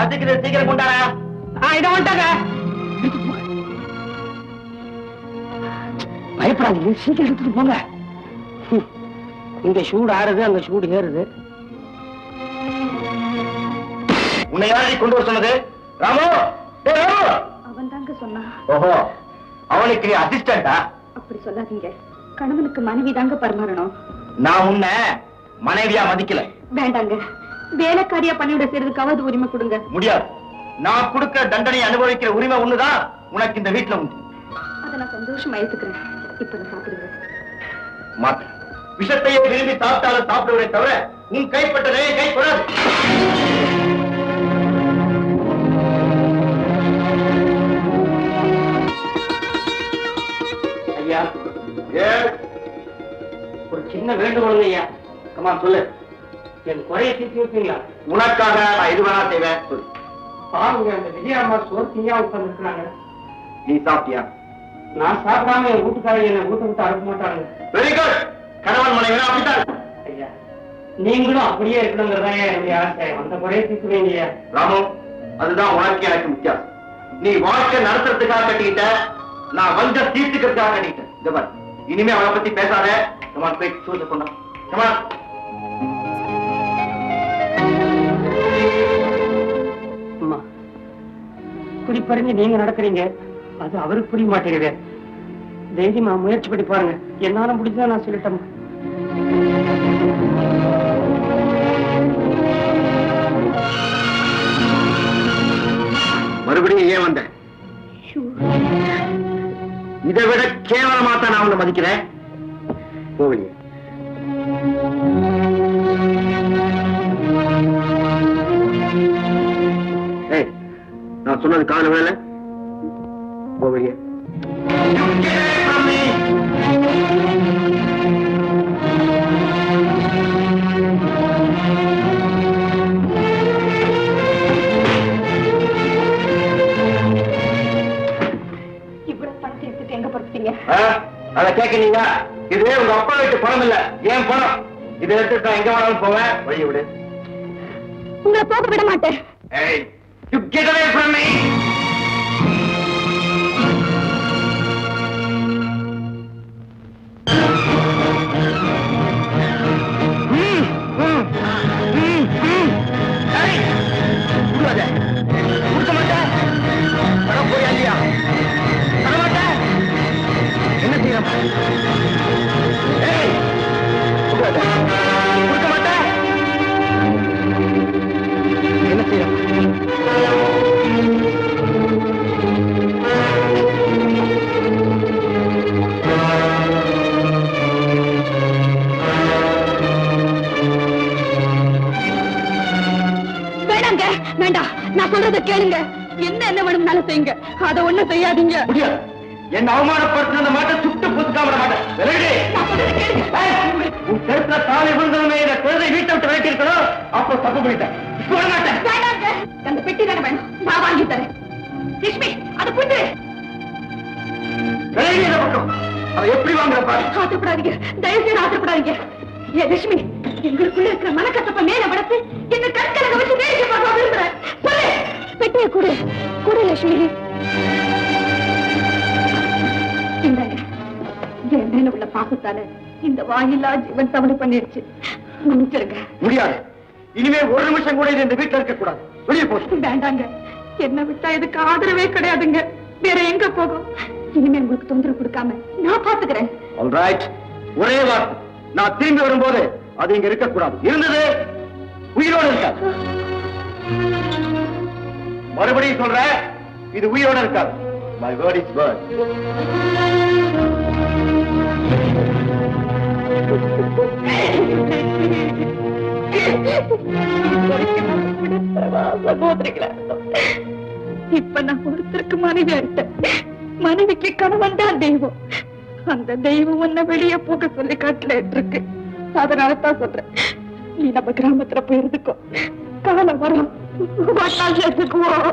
பசிக்குது, சீக்கிரம் கொண்டாடா. இதை வந்துட்டாங்க. பயப்படாதீங்க, சீக்கிரம் எடுத்துட்டு போங்க. இங்க சூடு ஆறுது, அங்க சூடு ஏறுது. உன்னை யாரை கொண்டு வர சொன்னது? ராமு, அவன் தாங்க சொன்னா. ஓஹோ, அவனுக்கு அசிஸ்டண்டா? அப்படி சொல்லாதீங்க, கணவனுக்கு மனைவி தாங்க பரிமாறணும். நான் உன்னை மனைவியா மதிக்கல. வேண்டாங்க, வேலைக்காரியா பண்ணிவிட செய்யறதுக்காவது உரிமை கொடுங்க. முடியாது. நான் கொடுக்கிற தண்டனை அனுபவிக்கிற உரிமை ஒண்ணுதான் உனக்கு இந்த வீட்டுல உண்டு. அதை நான் சந்தோஷமா ஏத்துக்கிறேன். இப்ப நான் சாப்பிடுங்க. மாட்டேன். விஷத்தையே விரும்பி சாப்பிட்டாலும் சாப்பிடுவதை தவிர உன் கைப்பட்டதே கை கொடாது. ஐயா, ஒரு சின்ன வேண்டுகோள் ஐயா. கமா சொல்லு. என் குறையை தீர்த்து வைப்பீங்களா? உனக்காக நான் எது வேணா செய்வேன். பாருங்க, அந்த விஜயம்மா சோர்த்தியா உட்கார்ந்து இருக்கிறாங்க. நீ சாப்பிட்டியா? நான் சாப்பிடாம என் வீட்டுக்காரங்க என்ன வீட்டை விட்டு அனுப்ப மாட்டாங்க. Very good. கணவன் மனைவி அப்படித்தான். ஐயா, நீங்களும் அப்படியே இருக்கணுங்கிறதா என்னுடைய ஆசை. அந்த குறையை தீர்த்து வைங்க ராமு. அதுதான் உனக்கு எனக்கு வித்தியாசம். நீ வாழ்க்கை நடத்துறதுக்காக கட்டிக்கிட்ட, நான் வந்த தீர்த்துக்கிறதுக்காக கட்டிக்கிட்டேன். இந்த மாதிரி இனிமே அவளை பத்தி பேசாத. கமான், போய் சூழ்ந்து கொண்டா. கமான். அம்மா, குடிப்பறிஞ்சு நீங்க நடக்கிறீங்க, அது அவருக்கு புரிய மாட்டேங்குது. தைரியமா முயற்சி பண்ணி பாருங்க. என்னால முடிஞ்சா நான் சொல்லிட்டேன். மறுபடியும் ஏன் வந்தேன்? இதை விட கேவலமா தான் நான் உன்னை மதிக்கிறேன். போவலியே. நான் சொன்னது கால வேலை. போவலியே. அதை கேட்கீங்க? இது உங்க அப்பா வீட்டு பணம் இல்ல, ஏன் பணம். இதை எடுத்துட்டு எங்க வேணாலும் போவேன். வழி விடு. உங்களை போக விட மாட்டேன். You get away from me! வேண்டாம், நான் சொல்றதை கேளுங்க. என்ன வேணும்னாலும் செய்யுங்க, அதை ஒண்ணும் செய்யாதீங்க. என்ன அவமானப்படுத்தின மாட்டேன், சுட்டு புதுக்காம மாட்டேன். உன் கருத்துல தாலி விழுந்தவனே இந்த குழந்தை வீட்டை விட்டு விளக்கி இருக்கணும். அப்போ தப்பு பண்ணிட்டேன். சொல்ல மாட்டேன். அந்த பெட்டி தானே வேணும், நான் வாங்கி தரேன். லட்சுமி, அதை புரிஞ்சு பக்கம் அதை எப்படி வாங்குற பாரு. ஆசைப்படாதீங்க, தயவு செய்து ஆசைப்படாதீங்க. ஏ லட்சுமி, எங்களுக்குள்ள இருக்கிற மனக்கசப்ப மேல வளர்த்து என்ன கற்கலக வச்சு வேடிக்கை பார்க்க விரும்புறேன். சொல்லு, பெட்டியை கொடு. கொடு லட்சுமி. இந்தாங்க, என் மேல உள்ள பாசத்தால இந்த வாயில்லா ஜீவன் தவறு பண்ணிடுச்சு. மன்னிச்சிருங்க. முடியாது. இனிமே ஒரு நிமிஷம் கூட இந்த வீட்டுல இருக்க கூடாது. வெளியே போச்சு. வேண்டாங்க, என்ன விட்டா இதுக்கு ஆதரவே கிடையாதுங்க. வேற எங்க போகும்? இனிமே உங்களுக்கு தொந்தரவு கொடுக்காம நான் பாத்துக்கிறேன். ஆல்ரைட். ஒரே வார்த்தை, நான் திரும்பி வரும்போது அது இங்க இருக்க கூடாது. இருந்தது உயிரோடு இருக்காது. மறுபடியும் சொல்றேன், இது உயிரோடு இருக்காது. My word is word. இப்ப நான் ஒருத்தருக்கு மனைவி ஆயிட்டேன். மனைவிக்கு கணவன் தான் தெய்வம். அந்த தெய்வம் உன்னை வெளியே போக சொல்லி காட்டுல இருக்கு. அதனாலதான் சொல்றேன், நீ நம்ம கிராமத்துல போய் இருந்துக்கோ. காலம் வரும், சேர்த்துக்குவோம்.